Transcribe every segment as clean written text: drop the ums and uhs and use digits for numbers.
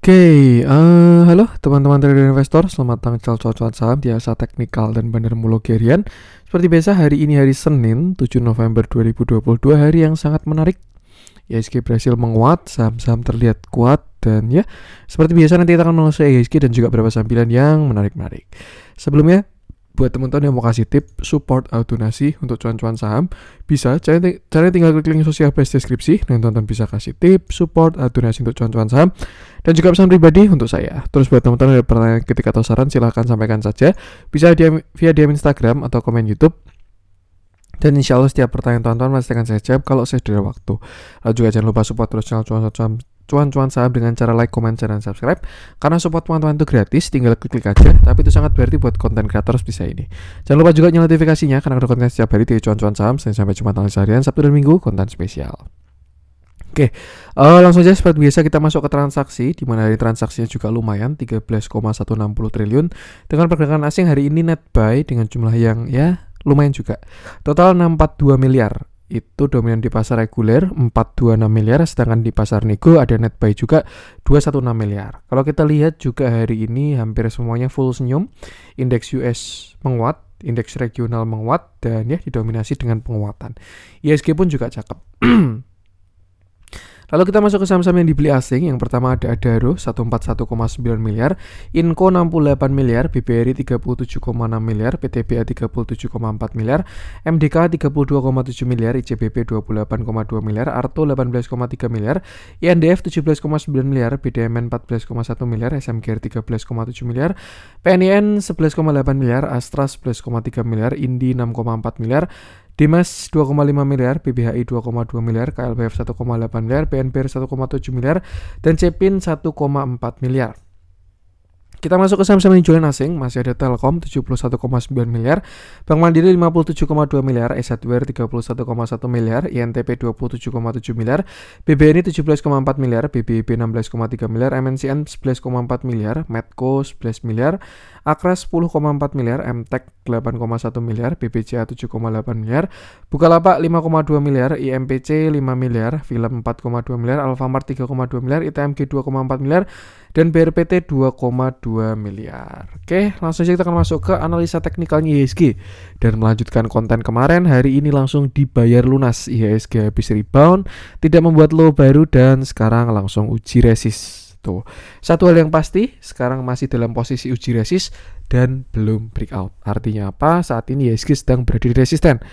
Halo teman-teman trader investor, selamat tanggal cuan saham di Asa Teknikal dan Bandar Mulogerian. Seperti biasa hari ini hari Senin 7 November 2022, hari yang sangat menarik. IHSG berhasil menguat, saham-saham terlihat kuat dan ya seperti biasa nanti kita akan mengulasnya IHSG dan juga beberapa saham pilihan yang menarik-menarik. Sebelumnya, buat teman-teman yang mau kasih tip support donasi untuk cuan-cuan saham, bisa caranya tinggal klik link sosial base deskripsi dan teman-teman bisa kasih tip support donasi untuk cuan-cuan saham dan juga pesan pribadi untuk saya. Terus buat teman-teman ada pertanyaan ketika atau saran, silahkan sampaikan saja, bisa via DM Instagram atau komen YouTube. Dan insya Allah setiap pertanyaan teman-teman pasti akan saya jawab kalau saya ada waktu. Lalu juga jangan lupa support terus channel cuan-cuan saham dengan cara like, comment, share, dan subscribe. Karena support teman-teman itu gratis, tinggal klik aja. Tapi itu sangat berarti buat konten kreator seperti ini. Jangan lupa juga nyalakan notifikasinya karena ada konten setiap hari di cuan-cuan saham. Sampai Jumat, analisa harian, Sabtu dan Minggu, konten spesial. Langsung aja seperti biasa kita masuk ke transaksi, di mana hari transaksinya juga lumayan 13,160 triliun dengan pergerakan asing hari ini net buy dengan jumlah yang ya lumayan juga. Total 642 miliar. Itu dominan di pasar reguler 426 miliar, sedangkan di pasar nego ada net buy juga 216 miliar. Kalau kita lihat juga hari ini hampir semuanya full senyum. Indeks US menguat, indeks regional menguat dan ya didominasi dengan penguatan. IHSG pun juga cakep. Lalu kita masuk ke saham-saham yang dibeli asing. Yang pertama ada Adaro 141,9 miliar, Inco 68 miliar, BBRI 37,6 miliar, PTBA 37,4 miliar, MDK 32,7 miliar, ICBP 28,2 miliar, Arto 18,3 miliar, INDF 17,9 miliar, BDMN 14,1 miliar, SMGR 13,7 miliar, PNIN 11,8 miliar, Astra 11,3 miliar, Indi 6,4 miliar, Dimas 2,5 miliar, BBHI 2,2 miliar, KLBF 1,8 miliar, BNPR 1,7 miliar, dan Cepin 1,4 miliar. Kita masuk ke saham-saham yang jualan asing. Masih ada Telkom 71,9 miliar, Bank Mandiri 57,2 miliar, S Hardware 31,1 miliar, INTP 27,7 miliar, BBNI 17,4 miliar, BBIB 16,3 miliar, MNCN 11,4 miliar, Medco 11 miliar, Akras 10,4 miliar, MTEK 8,1 miliar, BBCA 7,8 miliar, Bukalapak 5,2 miliar, IMPC 5 miliar, Film 4,2 miliar, Alfamart 3,2 miliar, ITMG 2,4 miliar, dan BRPT 2,2 miliar. Oke, langsung saja kita akan masuk ke analisa teknikalnya IHSG dan melanjutkan konten kemarin. Hari ini langsung dibayar lunas. IHSG habis rebound, tidak membuat low baru dan sekarang langsung uji resist. Tuh. Satu hal yang pasti, sekarang masih dalam posisi uji resist dan belum breakout. Artinya apa? Saat ini IHSG sedang berada di resisten.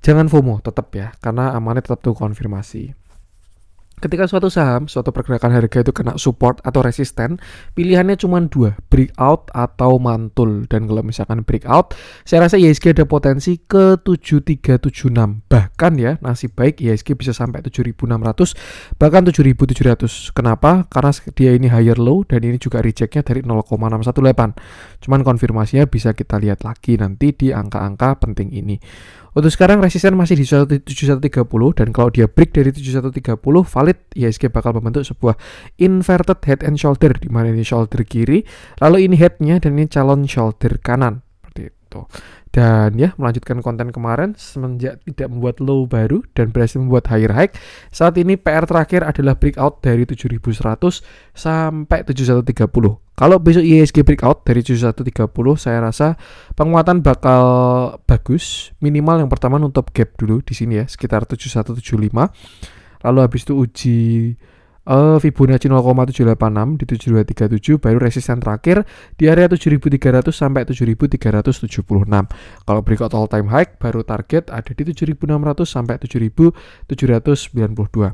Jangan FOMO tetap ya, karena amannya tetap tuh konfirmasi. Ketika suatu saham, suatu pergerakan harga itu kena support atau resisten, pilihannya cuma dua, breakout atau mantul. Dan kalau misalkan breakout, saya rasa IHSG ada potensi ke 7376. Bahkan ya, nasib baik IHSG bisa sampai 7600, bahkan 7700. Kenapa? Karena dia ini higher low dan ini juga rejectnya dari 0,618. Cuman konfirmasinya bisa kita lihat lagi nanti di angka-angka penting ini. Untuk sekarang resisten masih di 7130 dan kalau dia break dari 7130 valid, IHSG bakal membentuk sebuah inverted head and shoulder, di mana ini shoulder kiri, lalu ini headnya dan ini calon shoulder kanan seperti itu. Dan ya, melanjutkan konten kemarin, semenjak tidak membuat low baru dan berhasil membuat higher high, saat ini PR terakhir adalah breakout dari 7100 sampai 7130. Kalau besok IHSG breakout dari 7130, saya rasa penguatan bakal bagus. Minimal yang pertama nutup gap dulu di sini ya, sekitar 7175. Lalu habis itu uji Fibonacci 0,786 di 7237, baru resisten terakhir di area 7300 sampai 7376. Kalau breakout all time high baru target ada di 7600 sampai 7792.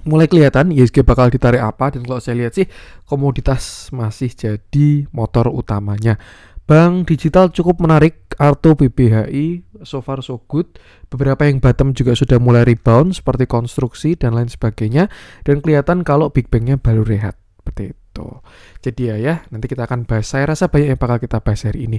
Mulai kelihatan IHSG bakal ditarik apa, dan kalau saya lihat sih komoditas masih jadi motor utamanya. Bank digital cukup menarik, Arto, BBHI, so far so good. Beberapa yang bottom juga sudah mulai rebound seperti konstruksi dan lain sebagainya. Dan kelihatan kalau Big Bang-nya baru rehat. Seperti itu. Jadi ya, nanti kita akan bahas. Saya rasa banyak yang bakal kita bahas hari ini.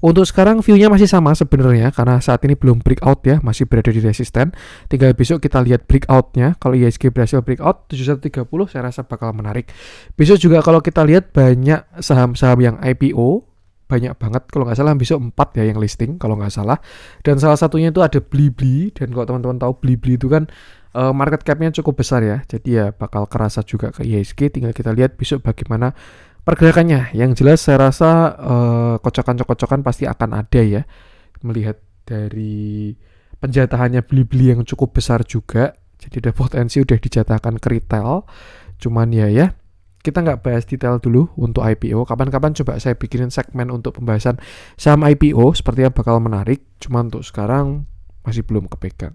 Untuk sekarang view-nya masih sama sebenarnya, karena saat ini belum breakout ya, masih berada di resisten. Tinggal besok kita lihat breakout-nya. Kalau IHSG berhasil breakout 7130, saya rasa bakal menarik. Besok juga kalau kita lihat banyak saham-saham yang IPO, banyak banget, kalau nggak salah besok 4 ya yang listing kalau nggak salah, dan salah satunya itu ada Blibli. Dan kalau teman-teman tahu Blibli itu kan market cap-nya cukup besar ya. Jadi ya bakal kerasa juga ke IHSG. Tinggal kita lihat besok bagaimana pergerakannya. Yang jelas saya rasa kocokan-kocokan pasti akan ada ya. Melihat dari penjatahannya beli-beli yang cukup besar juga. Jadi ada potensi udah dijatahkan ke retail. Cuman ya kita nggak bahas detail dulu untuk IPO. Kapan-kapan coba saya bikinin segmen untuk pembahasan saham IPO, sepertinya bakal menarik. Cuman untuk sekarang masih belum kepegang.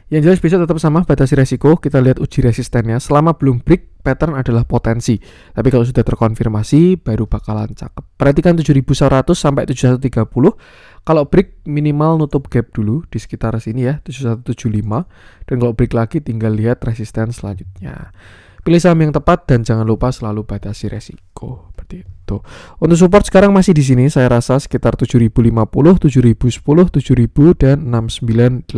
Yang jelas besok tetap sama, batasi resiko. Kita lihat uji resistennya. Selama belum break, pattern adalah potensi. Tapi kalau sudah terkonfirmasi, baru bakalan cakep. Perhatikan 7100 sampai 7130. Kalau break minimal nutup gap dulu di sekitar sini ya, 7175. Dan kalau break lagi tinggal lihat resisten selanjutnya. Pilih saham yang tepat dan jangan lupa selalu batasi resiko. Seperti itu. Untuk support sekarang masih di sini, saya rasa sekitar 7050, 7010, 7000 dan 6980.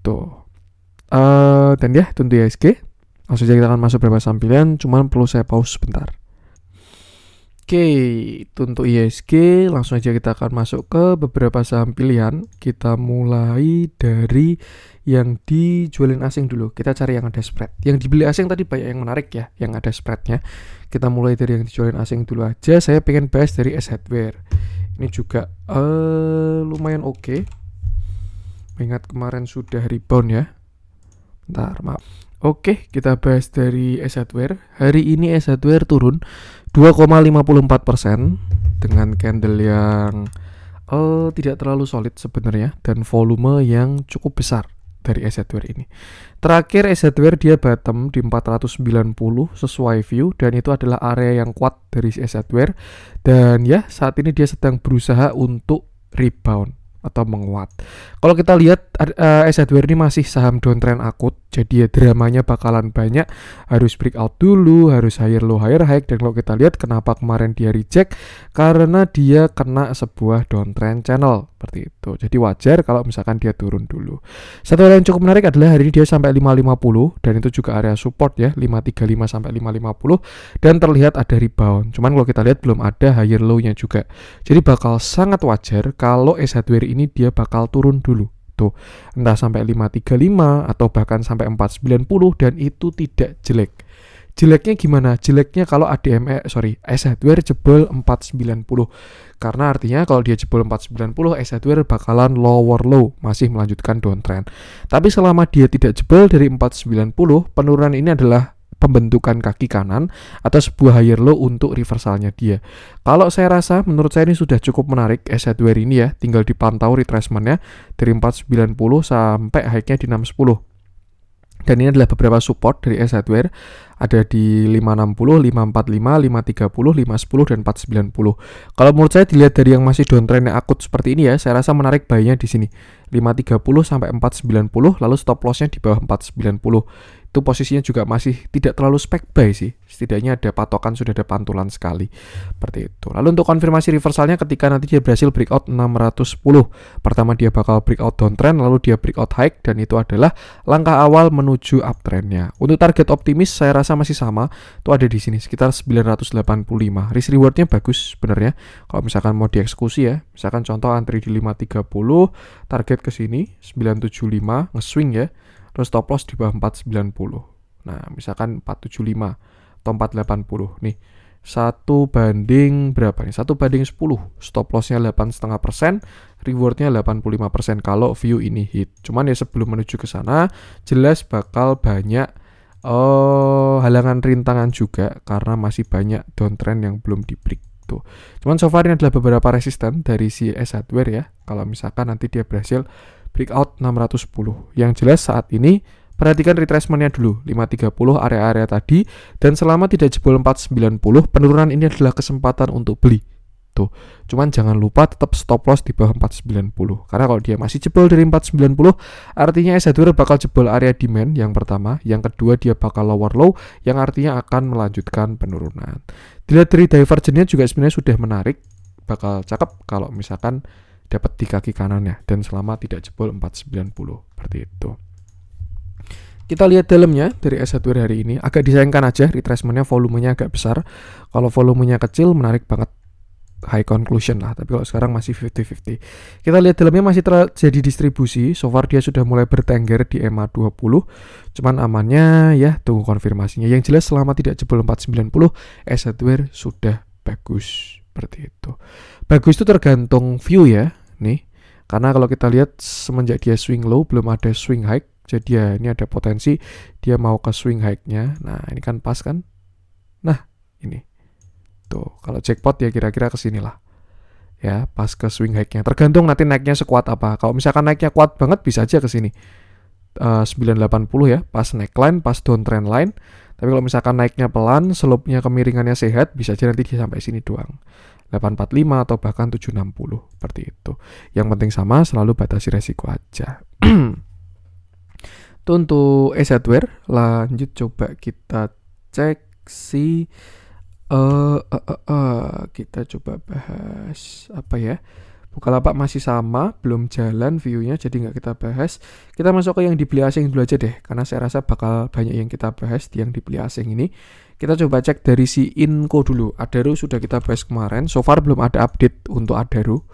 Tuh. Dan ya tentu IHSG. Langsung saja kita akan masuk beberapa saham pilihan. Cuman perlu saya pause sebentar. Oke, itu untuk IHSG. Langsung aja kita akan masuk ke beberapa saham pilihan. Kita mulai dari yang dijualin asing dulu. Kita cari yang ada spread. Yang dibeli asing tadi banyak yang menarik ya, yang ada spreadnya. Kita mulai dari yang dijualin asing dulu aja. Saya pengen bahas dari S Hardware. Ini juga lumayan oke. Ingat kemarin sudah rebound ya. Bentar, maaf. Oke, kita bahas dari S Hardware. Hari ini S Hardware turun 2,54% dengan candle yang tidak terlalu solid sebenarnya dan volume yang cukup besar dari S Hardware ini. Terakhir S Hardware dia bottom di 490 sesuai view dan itu adalah area yang kuat dari S Hardware. Dan ya, saat ini dia sedang berusaha untuk rebound atau menguat. Kalau kita lihat S Hardware ini masih saham downtrend akut, jadi ya dramanya bakalan banyak, harus breakout dulu, harus higher low higher high. Dan kalau kita lihat kenapa kemarin dia reject, karena dia kena sebuah downtrend channel seperti itu. Jadi wajar kalau misalkan dia turun dulu. Satu hal yang cukup menarik adalah hari ini dia sampai 550 dan itu juga area support ya, 535 sampai 550 dan terlihat ada rebound. Cuman kalau kita lihat belum ada higher low-nya juga. Jadi bakal sangat wajar kalau S Hardware ini dia bakal turun dulu. Tuh, entah sampai 535 atau bahkan sampai 490 dan itu tidak jelek. Jeleknya gimana? Jeleknya kalau S Hardware jebol 490. Karena artinya kalau dia jebol 490, S Hardware bakalan lower low, masih melanjutkan downtrend. Tapi selama dia tidak jebol dari 490, penurunan ini adalah pembentukan kaki kanan atau sebuah higher low untuk reversalnya dia. Kalau saya rasa, menurut saya ini sudah cukup menarik S Hardware ini ya, tinggal dipantau retracementnya dari 490 sampai high-nya di 610. Dan ini adalah beberapa support dari S Hardware, ada di 560, 545, 530, 510 dan 490. Kalau menurut saya dilihat dari yang masih downtrend yang akut seperti ini ya, saya rasa menarik buy-nya di sini 530 sampai 490, lalu stop loss-nya di bawah 490. Itu posisinya juga masih tidak terlalu spek buy sih. Setidaknya ada patokan, sudah ada pantulan sekali. Seperti itu. Lalu untuk konfirmasi reversalnya ketika nanti dia berhasil breakout 610. Pertama dia bakal breakout downtrend, lalu dia breakout high dan itu adalah langkah awal menuju uptrendnya. Untuk target optimis saya rasa masih sama. Itu ada di sini sekitar 985. Risk rewardnya bagus sebenarnya. Kalau misalkan mau dieksekusi ya. Misalkan contoh antri di 530, target ke sini 975, nge-swing ya. Terus stop loss di bawah 490. Nah, misalkan 475 atau 480. Nih, 1 banding berapa nih? 1 banding 10. Stop lossnya 8,5%, rewardnya 85% kalau view ini hit. Cuman ya sebelum menuju ke sana, jelas bakal banyak halangan rintangan juga karena masih banyak downtrend yang belum di break. Tuh. Cuman so far ini adalah beberapa resisten dari si S Hardware ya. Kalau misalkan nanti dia berhasil breakout 610. Yang jelas saat ini perhatikan retracementnya dulu 530 area-area tadi dan selama tidak jebol 490 penurunan ini adalah kesempatan untuk beli. Tuh. Cuman jangan lupa tetap stop loss di bawah 490. Karena kalau dia masih jebol dari 490 artinya S Hardware bakal jebol area demand yang pertama, yang kedua dia bakal lower low yang artinya akan melanjutkan penurunan. Dilihat dari divergennya juga sebenarnya sudah menarik, bakal cakep kalau misalkan dapat di kaki kanannya dan selama tidak jebol 490 seperti itu. Kita lihat dalamnya dari S Hardware hari ini agak disayangkan aja retracementnya volumenya agak besar. Kalau volumenya kecil menarik banget high conclusion lah, tapi kalau sekarang masih 50-50. Kita lihat dalamnya masih terjadi distribusi. So far dia sudah mulai bertengger di EMA 20. Cuman amannya ya tunggu konfirmasinya. Yang jelas selama tidak jebol 490, as hardware sudah bagus seperti itu. Bagus itu tergantung view ya nih. Karena kalau kita lihat semenjak dia swing low belum ada swing high. Jadi ya ini ada potensi dia mau ke swing high-nya. Nah, ini kan pas kan? Nah, ini. Tuh, kalau jackpot ya kira-kira kesini lah. Ya, pas ke swing high-nya. Tergantung nanti naiknya sekuat apa. Kalau misalkan naiknya kuat banget bisa aja ke sini. 980 ya, pas neckline, pas downtrend line. Tapi kalau misalkan naiknya pelan, slope-nya kemiringannya sehat, bisa aja nanti dia sampai sini doang. 845 atau bahkan 760 seperti itu. Yang penting sama, selalu batasi resiko aja. Itu untuk as hardware. Lanjut coba kita cek si kita coba bahas apa ya. Bukalapak masih sama, belum jalan view-nya, jadi nggak kita bahas. Kita masuk ke yang dibeli asing dulu aja deh, karena saya rasa bakal banyak yang kita bahas di yang dibeli asing ini. Kita coba cek dari si Inco dulu. Adaro sudah kita bahas kemarin, so far belum ada update untuk Adaro.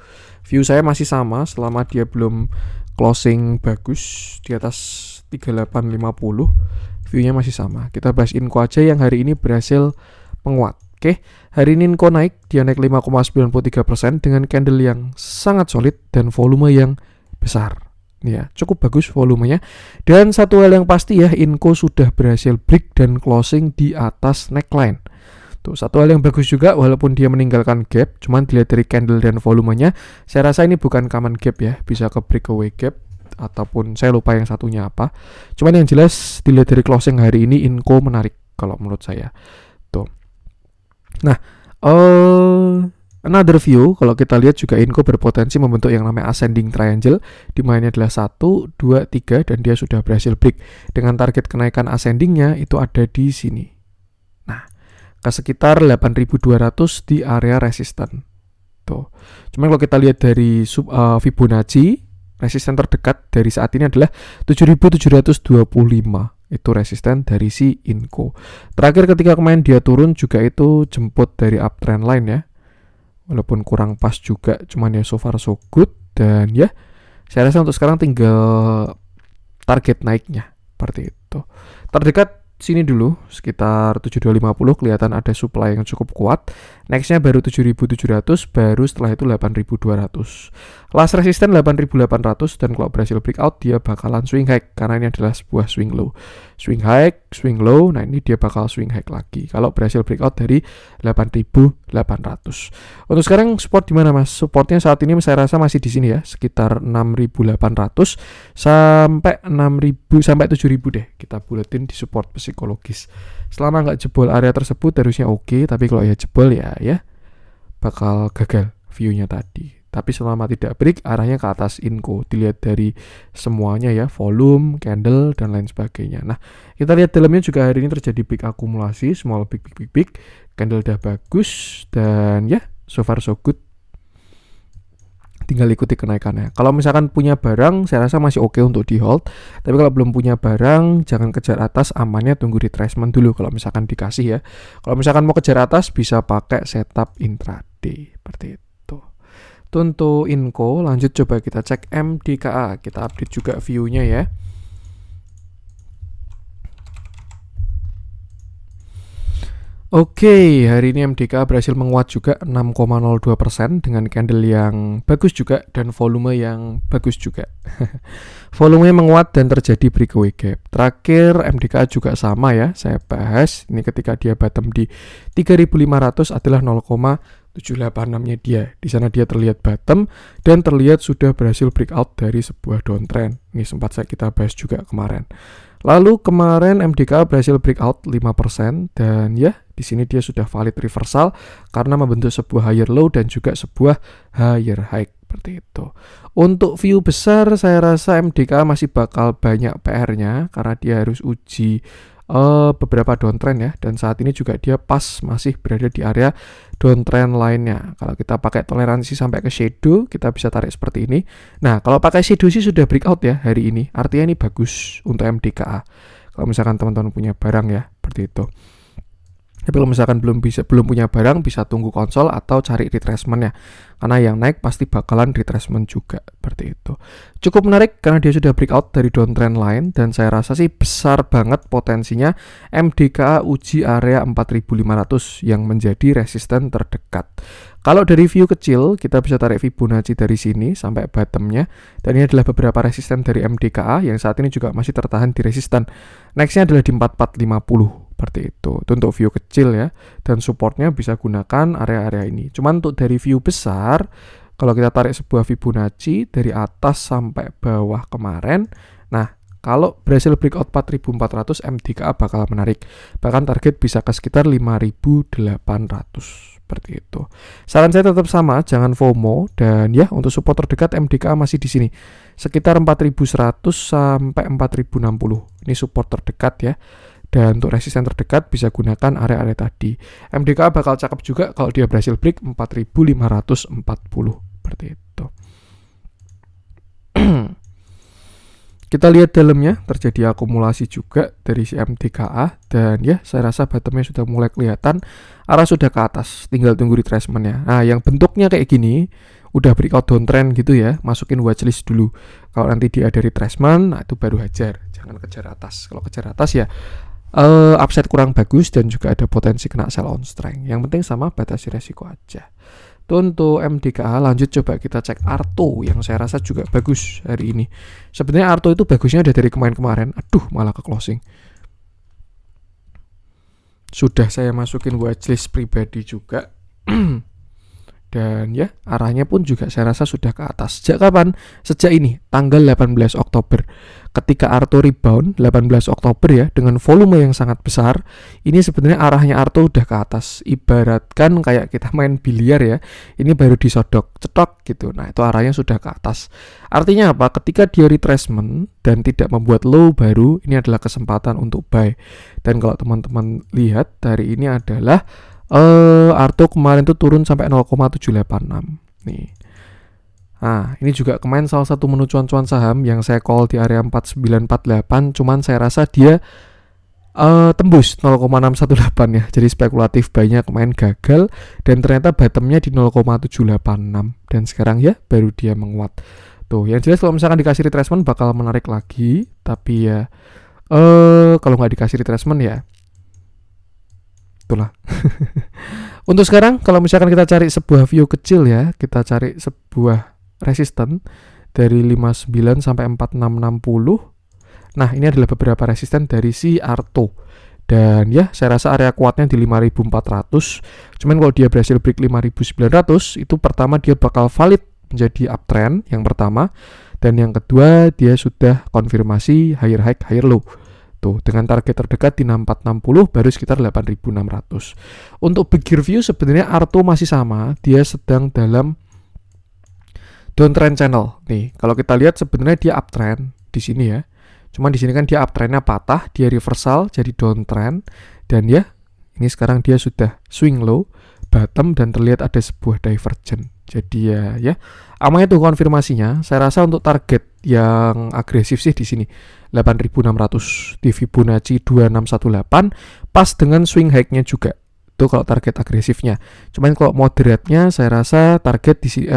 View saya masih sama, selama dia belum closing bagus di atas 3850, view-nya masih sama. Kita bahas Inco aja yang hari ini berhasil menguat. Oke, hari ini Inco naik, dia naik 5,93% dengan candle yang sangat solid dan volume yang besar. Ya, cukup bagus volumenya. Dan satu hal yang pasti ya, Inco sudah berhasil break dan closing di atas neckline. Tuh, satu hal yang bagus juga walaupun dia meninggalkan gap, cuman dilihat dari candle dan volumenya, saya rasa ini bukan common gap ya, bisa ke breakaway gap ataupun saya lupa yang satunya apa. Cuman yang jelas dilihat dari closing hari ini Inco menarik kalau menurut saya. Tuh. Nah, another view kalau kita lihat juga Inco berpotensi membentuk yang namanya ascending triangle, di mana adalah 1, 2, 3 dan dia sudah berhasil break dengan target kenaikan ascendingnya itu ada di sini. Nah, ke sekitar 8.200 di area resisten. Tuh. Cuma kalau kita lihat dari Fibonacci, resisten terdekat dari saat ini adalah 7.725. Itu resisten dari si Inco. Terakhir ketika kemarin dia turun juga itu jemput dari uptrend line ya. Walaupun kurang pas juga, cuman ya so far so good. Dan ya, saya rasa untuk sekarang tinggal target naiknya. Seperti itu. Terdekat sini dulu, sekitar 7250 kelihatan ada supply yang cukup kuat. Nextnya baru 7700, baru setelah itu 8200. Last resisten 8800 dan kalau berhasil breakout dia bakalan swing high karena ini adalah sebuah swing low. Swing high, swing low, nah ini dia bakal swing high lagi kalau berhasil breakout dari 8800. Untuk sekarang support di mana Mas? Supportnya saat ini saya rasa masih di sini ya, sekitar 6800 sampai 6000 sampai 7000 deh. Kita buletin di support psikologis. Selama nggak jebol area tersebut harusnya oke, tapi kalau ya jebol ya bakal gagal view-nya tadi. Tapi selama tidak break arahnya ke atas Inco, dilihat dari semuanya ya, volume, candle dan lain sebagainya. Nah, kita lihat dalamnya juga hari ini terjadi big akumulasi, small big, candle udah bagus dan ya so far so good. Tinggal ikuti kenaikannya. Kalau misalkan punya barang, saya rasa masih oke untuk di hold. Tapi kalau belum punya barang, jangan kejar atas, amannya tunggu retracement dulu kalau misalkan dikasih ya. Kalau misalkan mau kejar atas, bisa pakai setup intraday seperti itu. Untuk Inco, lanjut coba kita cek MDKA. Kita update juga view-nya ya. Oke, hari ini MDKA berhasil menguat juga 6,02% dengan candle yang bagus juga dan volume yang bagus juga. Volumenya menguat dan terjadi breakaway gap. Terakhir MDKA juga sama ya, saya bahas ini ketika dia bottom di 3.500 adalah 0,786-nya dia. Di sana dia terlihat bottom dan terlihat sudah berhasil breakout dari sebuah downtrend. Ini sempat kita bahas juga kemarin. Lalu kemarin MDKA berhasil breakout 5% dan ya di sini dia sudah valid reversal karena membentuk sebuah higher low dan juga sebuah higher high seperti itu. Untuk view besar saya rasa MDKA masih bakal banyak PR-nya karena dia harus uji beberapa downtrend ya, dan saat ini juga dia pas masih berada di area downtrend lainnya. Kalau kita pakai toleransi sampai ke shadow, kita bisa tarik seperti ini. Nah, kalau pakai shadow sih sudah breakout ya hari ini, artinya ini bagus untuk MDKA kalau misalkan teman-teman punya barang ya, seperti itu. Tapi kalau misalkan belum punya barang, bisa tunggu konsol atau cari retracement-nya. Karena yang naik pasti bakalan retracement juga, seperti itu. Cukup menarik karena dia sudah breakout dari downtrend line, dan saya rasa sih besar banget potensinya MDKA uji area 4500 yang menjadi resisten terdekat. Kalau dari view kecil, kita bisa tarik Fibonacci dari sini sampai bottomnya, dan ini adalah beberapa resisten dari MDKA yang saat ini juga masih tertahan di resisten. Nextnya adalah di 4450. Seperti itu untuk view kecil ya, dan supportnya bisa gunakan area-area ini. Cuman untuk dari view besar, kalau kita tarik sebuah Fibonacci dari atas sampai bawah kemarin, nah kalau berhasil breakout 4400, MDKA bakal menarik, bahkan target bisa ke sekitar 5800. Seperti itu. Saran saya tetap sama, jangan FOMO, dan ya untuk support terdekat MDKA masih di sini sekitar 4100 sampai 4060. Ini support terdekat ya. Dan untuk resisten terdekat bisa gunakan area-area tadi. MDKA bakal cakep juga kalau dia berhasil break 4540. Seperti itu. Kita lihat dalamnya terjadi akumulasi juga dari si MDKA, dan ya saya rasa bottomnya sudah mulai kelihatan, arah sudah ke atas, tinggal tunggu retracement-nya. Nah yang bentuknya kayak gini udah breakout downtrend gitu ya, masukin watchlist dulu. Kalau nanti dia ada retracement, nah itu baru hajar, jangan kejar atas. Kalau kejar atas ya upside kurang bagus dan juga ada potensi kena sell on strength. Yang penting sama batasi resiko aja. Itu untuk MDKA. Lanjut coba kita cek Arto yang saya rasa juga bagus hari ini. Sebenarnya Arto itu bagusnya udah dari kemarin-kemarin. Aduh, malah ke closing. Sudah saya masukin watchlist pribadi juga. Dan ya, arahnya pun juga saya rasa sudah ke atas. Sejak kapan? Sejak ini, tanggal 18 Oktober. Ketika Arto rebound 18 Oktober ya, dengan volume yang sangat besar, ini sebenarnya arahnya Arto udah ke atas. Ibaratkan kayak kita main biliar ya, ini baru disodok, cetok gitu. Nah, itu arahnya sudah ke atas. Artinya apa? Ketika dia retracement dan tidak membuat low baru, ini adalah kesempatan untuk buy. Dan kalau teman-teman lihat, hari ini adalah Arto kemarin tuh turun sampai 0,786 nih. Nah, ini juga kemarin salah satu menu cuan-cuan saham yang saya call di area 4948, cuman saya rasa dia tembus 0,618 ya. Jadi spekulatif buy-nya kemarin gagal, dan ternyata bottomnya di 0,786, dan sekarang ya baru dia menguat. Tuh, yang jelas kalau misalkan dikasih retracement bakal menarik lagi, tapi ya kalau nggak dikasih retracement ya itulah. Untuk sekarang kalau misalkan kita cari sebuah view kecil ya, kita cari sebuah resisten dari 59 sampai 4660. Nah, ini adalah beberapa resisten dari si Arto. Dan ya, saya rasa area kuatnya di 5400. Cuman kalau dia berhasil break 5900, itu pertama dia bakal valid menjadi uptrend yang pertama, dan yang kedua dia sudah konfirmasi higher high higher low. Tuh, dengan target terdekat di 6460 baru sekitar 8600. Untuk bigger view sebenarnya Arto masih sama, dia sedang dalam downtrend channel. Nih, kalau kita lihat sebenarnya dia uptrend di sini ya. Cuman di sini kan dia uptrendnya patah, dia reversal jadi downtrend, dan ya ini sekarang dia sudah swing low, bottom, dan terlihat ada sebuah divergent. Jadi ya aman itu konfirmasinya. Saya rasa untuk target yang agresif sih di sini 8600 di Fibonacci 2618 pas dengan swing high-nya juga. Itu kalau target agresifnya. Cuman kalau moderate-nya saya rasa target di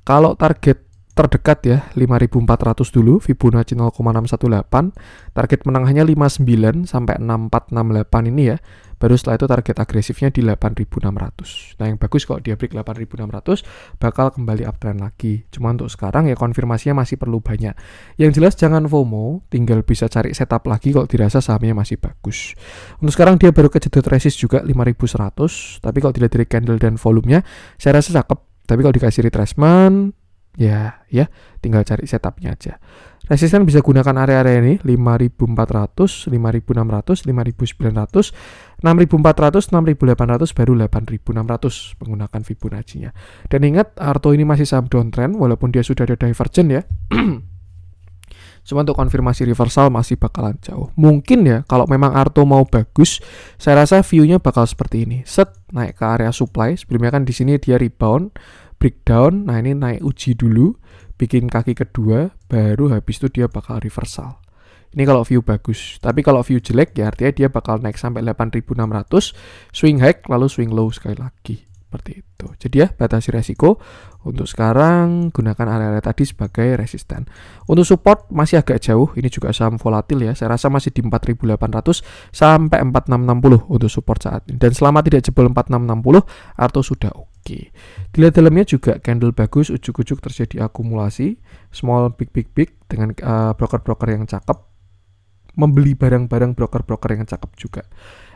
kalau target terdekat ya 5400 dulu, Fibonacci 0,618, target menengahnya 59 sampai 6468 ini ya. Baru setelah itu target agresifnya di 8600. Nah, yang bagus kalau dia break 8600 bakal kembali uptrend lagi. Cuma untuk sekarang ya konfirmasinya masih perlu banyak. Yang jelas jangan FOMO, tinggal bisa cari setup lagi kalau dirasa sahamnya masih bagus. Untuk sekarang dia baru kejedot resist juga 5100, tapi kalau dilihat dari candle dan volumenya saya rasa cakep. Tapi kalau dikasih retracement ya tinggal cari setupnya aja. Resisten bisa gunakan area-area ini 5400, 5600, 5900, 6400, 6800, baru 8600 menggunakan Fibonacci-nya. Dan ingat Arto ini masih saham downtrend walaupun dia sudah ada divergent ya. Cuma untuk konfirmasi reversal masih bakalan jauh. Mungkin ya kalau memang Arto mau bagus, saya rasa view-nya bakal seperti ini. Set naik ke area supply. Sebelumnya kan di sini dia rebound, breakdown. Nah, ini naik uji dulu, bikin kaki kedua, baru habis itu dia bakal reversal. Ini kalau view bagus. Tapi kalau view jelek ya artinya dia bakal naik sampai 8.600, swing high lalu swing low sekali lagi. Seperti itu. Jadi ya, batasi resiko. Untuk sekarang gunakan area-area tadi sebagai resisten. Untuk support masih agak jauh. Ini juga saham volatil ya. Saya rasa masih di 4.800 sampai 4.660 untuk support saat ini. Dan selama tidak jebol 4.660 atau sudah oke. Dilihat dalamnya juga candle bagus, ujuk-ujuk terjadi akumulasi small big dengan broker-broker yang cakep, membeli barang-barang broker-broker yang cakep juga.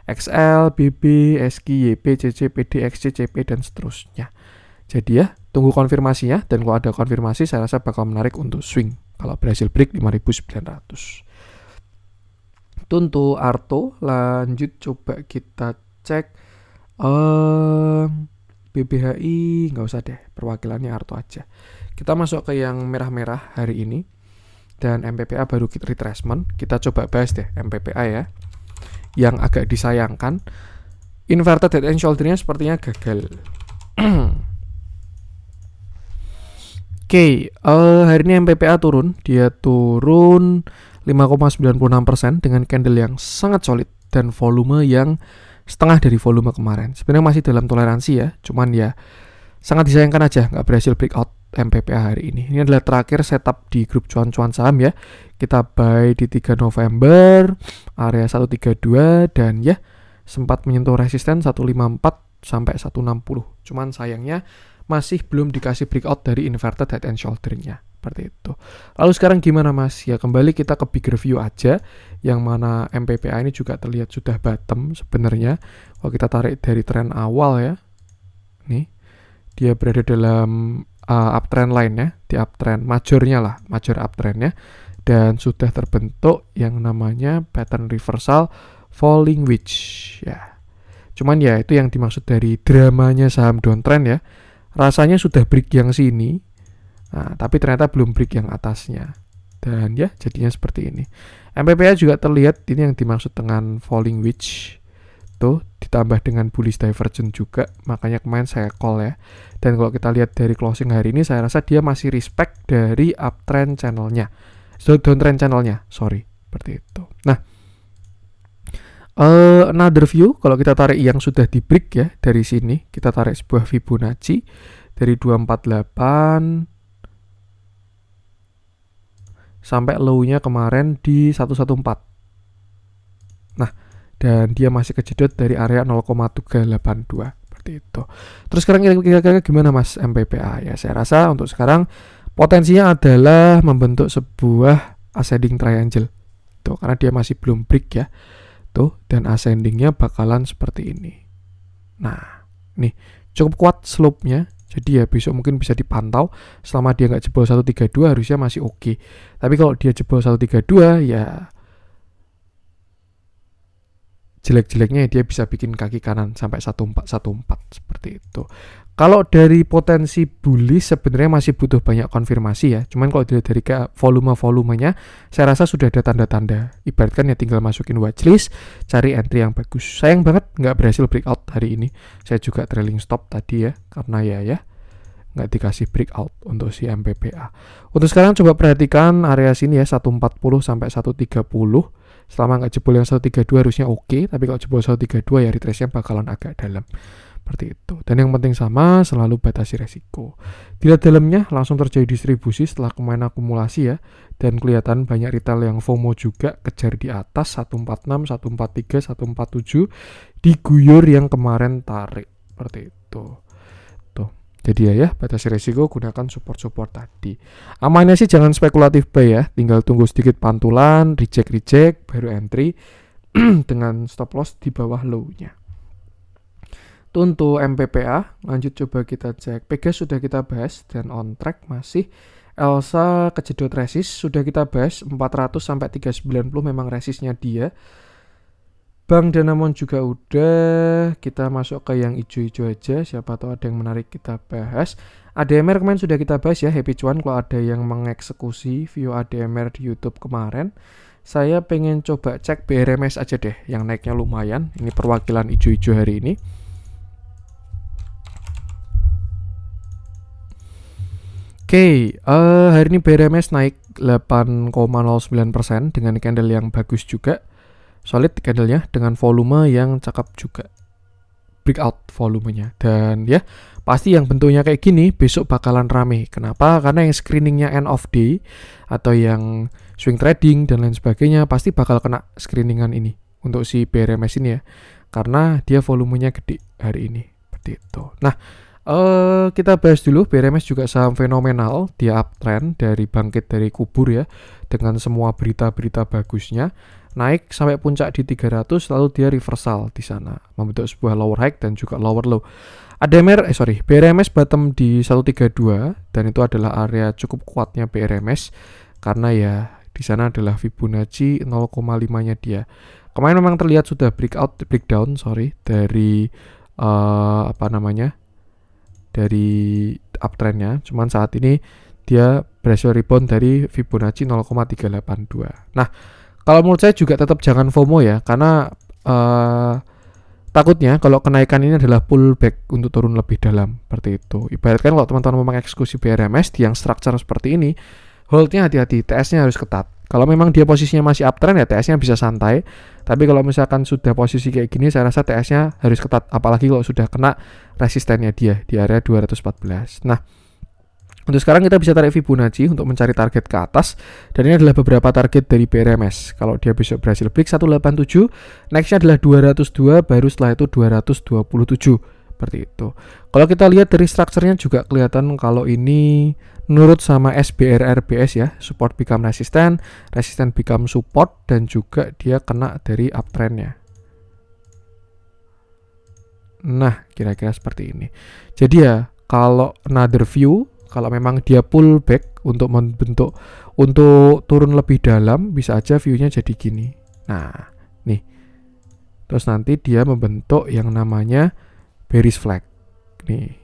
XL, BB, SQ, YP, CC, PD, XC, CP, dan seterusnya. Jadi ya, tunggu konfirmasinya, dan kalau ada konfirmasi saya rasa bakal menarik untuk swing kalau berhasil break 5.900. Untuk Arto, lanjut coba kita cek BBHI, nggak usah deh, perwakilannya Arto aja. Kita masuk ke yang merah-merah hari ini, dan MPPA baru retracement. Kita coba bahas deh MPPA ya. Yang agak disayangkan, inverted head and shoulder-nya sepertinya gagal. Oke, hari ini MPPA turun. Dia turun 5,96% dengan candle yang sangat solid dan volume yang setengah dari volume kemarin. Sebenarnya masih dalam toleransi ya, cuman ya sangat disayangkan aja nggak berhasil breakout MPPA hari ini. Ini adalah terakhir setup di grup cuan-cuan saham ya. Kita buy di 3 November, area 132, dan ya sempat menyentuh resisten 154 sampai 160. Cuman sayangnya masih belum dikasih breakout dari inverted head and shoulder-nya. Seperti itu. Lalu sekarang gimana Mas? Ya kembali kita ke bigger view aja, yang mana MPPA ini juga terlihat sudah bottom sebenarnya. Kalau kita tarik dari tren awal ya, nih dia berada dalam uptrend line ya, di uptrend majornya lah, major uptrendnya, dan sudah terbentuk yang namanya pattern reversal falling wedge ya. Cuman ya itu yang dimaksud dari dramanya saham downtrend ya. Rasanya sudah break yang sini, nah, tapi ternyata belum break yang atasnya. Dan ya jadinya seperti ini. MPPA juga terlihat ini yang dimaksud dengan falling wedge. Tuh ditambah dengan bullish divergence juga, makanya kemarin saya call ya. Dan kalau kita lihat dari closing hari ini, saya rasa dia masih respect dari uptrend channelnya, downtrend channelnya, seperti itu. Nah, another view, kalau kita tarik yang sudah di break ya, dari sini kita tarik sebuah Fibonacci dari 248 sampai low-nya kemarin di 114. Nah, dan dia masih kejedot dari area 0,382 seperti itu. Terus sekarang kira-kira gimana Mas MPPA ya? Saya rasa untuk sekarang potensinya adalah membentuk sebuah ascending triangle tuh, karena dia masih belum break ya. Tuh, dan ascendingnya bakalan seperti ini. Nah, nih cukup kuat slope-nya. Jadi ya besok mungkin bisa dipantau. Selama dia nggak jebol 132 harusnya masih oke. Tapi kalau dia jebol 132 ya jelek-jeleknya dia bisa bikin kaki kanan sampai 1414 seperti itu. Kalau dari potensi bullish sebenarnya masih butuh banyak konfirmasi ya. Cuman kalau dilihat dari volumenya, saya rasa sudah ada tanda-tanda. Ibaratkan ya tinggal masukin watchlist, cari entry yang bagus. Sayang banget nggak berhasil breakout hari ini. Saya juga trailing stop tadi ya, karena ya nggak dikasih breakout untuk si MPPA. Untuk sekarang coba perhatikan area sini ya, 140 sampai 130. Selama nggak jebol yang 132 harusnya oke, tapi kalau jebol 132 ya retrace-nya bakalan agak dalam. Seperti itu. Dan yang penting sama, selalu batasi resiko. Dilihat dalamnya langsung terjadi distribusi setelah kemarin akumulasi ya. Dan kelihatan banyak retail yang FOMO juga kejar di atas 146, 143, 147, diguyur yang kemarin tarik. Seperti itu. Tuh. Jadi ya batasi resiko, gunakan support-support tadi. Amannya sih jangan spekulatif buy ya. Tinggal tunggu sedikit pantulan, reject, baru entry dengan stop loss di bawah low-nya. Itu untuk MPPA, lanjut coba kita cek. Pegas sudah kita bahas dan on track masih. Elsa kejedot resist sudah kita bahas 400 sampai 390 memang resistnya dia. Bank Danamon juga udah, kita masuk ke yang hijau-hijau aja, siapa tahu ada yang menarik kita bahas. ADMR kemarin sudah kita bahas ya, Happy Cuan kalau ada yang mengeksekusi view ADMR di YouTube kemarin. Saya pengen coba cek BRMS aja deh, yang naiknya lumayan. Ini perwakilan hijau-hijau hari ini. Oke, hari ini BRMS naik 8,09% dengan candle yang bagus juga. Solid candlenya dengan volume yang cakep juga. Breakout volumenya. Dan ya, pasti yang bentuknya kayak gini besok bakalan rame. Kenapa? Karena yang screeningnya end of day atau yang swing trading dan lain sebagainya pasti bakal kena screeningan ini untuk si BRMS ini ya. Karena dia volumenya gede hari ini. Seperti itu. Nah, kita bahas dulu. BRMS juga saham fenomenal, dia uptrend dari bangkit dari kubur ya, dengan semua berita-berita bagusnya, naik sampai puncak di 300, lalu dia reversal di sana, membentuk sebuah lower high dan juga lower low. BRMS bottom di 132 dan itu adalah area cukup kuatnya BRMS karena ya di sana adalah Fibonacci 0,5-nya dia. Kemarin memang terlihat sudah breakdown dari dari uptrendnya, cuman saat ini dia berhasil rebound dari Fibonacci 0,382. Nah, kalau menurut saya juga tetap jangan FOMO ya, karena takutnya kalau kenaikan ini adalah pullback untuk turun lebih dalam, seperti itu. Ibaratkan kalau teman-teman memang eksklusi BRMS di yang structure seperti ini, holdnya hati-hati, TS-nya harus ketat. Kalau memang dia posisinya masih uptrend ya TS-nya bisa santai. Tapi kalau misalkan sudah posisi kayak gini, saya rasa TS-nya harus ketat. Apalagi kalau sudah kena resistennya dia di area 214. Nah, untuk sekarang kita bisa tarik Fibonacci untuk mencari target ke atas. Dan ini adalah beberapa target dari BRMS. Kalau dia besok berhasil break 187, next-nya adalah 202, baru setelah itu 227. Seperti itu. Kalau kita lihat dari strukturnya juga kelihatan kalau ini menurut sama SBR-RBS ya, support become resistant become support, dan juga dia kena dari uptrendnya. Nah, kira-kira seperti ini. Jadi ya, kalau another view, kalau memang dia pullback untuk membentuk, untuk turun lebih dalam, bisa aja view-nya jadi gini. Nah, nih. Terus nanti dia membentuk yang namanya bearish flag. Nih.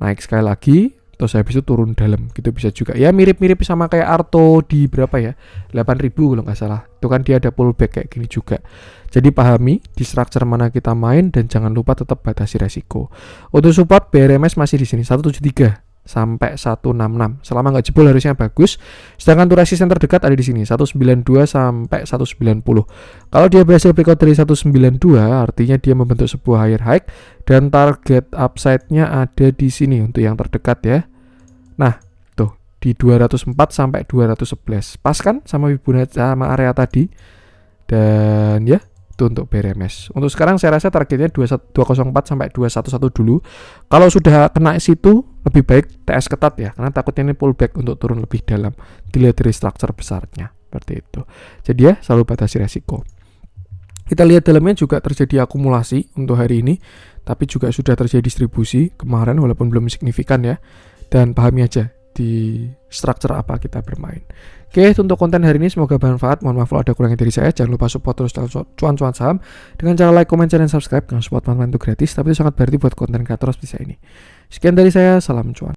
Naik sekali lagi, terus habis itu turun dalam, gitu bisa juga. Ya mirip-mirip sama kayak Arto di berapa ya? 8.000 kalau nggak salah. Itu kan dia ada pullback kayak gini juga. Jadi pahami di structure mana kita main dan jangan lupa tetap batasi resiko. Untuk support BRMS masih di sini 173 sampai 166. Selama nggak jebol harusnya bagus. Sedangkan untuk resisten terdekat ada di sini 192 sampai 190. Kalau dia berhasil breakout dari 192, artinya dia membentuk sebuah higher high dan target upside-nya ada di sini untuk yang terdekat ya. Nah, tuh di 204 sampai 211. Pas kan sama Fibonacci sama area tadi. Dan ya, itu untuk BRMS. Untuk sekarang saya rasa targetnya 204 sampai 211 dulu. Kalau sudah kena situ, lebih baik TS ketat ya, karena takutnya ini pullback untuk turun lebih dalam. Dilihat dari structure besarnya, seperti itu. Jadi ya, selalu batasi resiko. Kita lihat dalamnya juga terjadi akumulasi untuk hari ini, tapi juga sudah terjadi distribusi kemarin walaupun belum signifikan ya. Dan pahami aja di structure apa kita bermain. Oke, untuk konten hari ini semoga bermanfaat. Mohon maaf kalau ada kurangnya dari saya. Jangan lupa support terus cuan-cuan saham dengan cara like, comment, share, dan subscribe. Karena support teman-teman itu gratis, tapi itu sangat berarti buat konten kreator seperti saya ini. Sekian dari saya, salam cuan.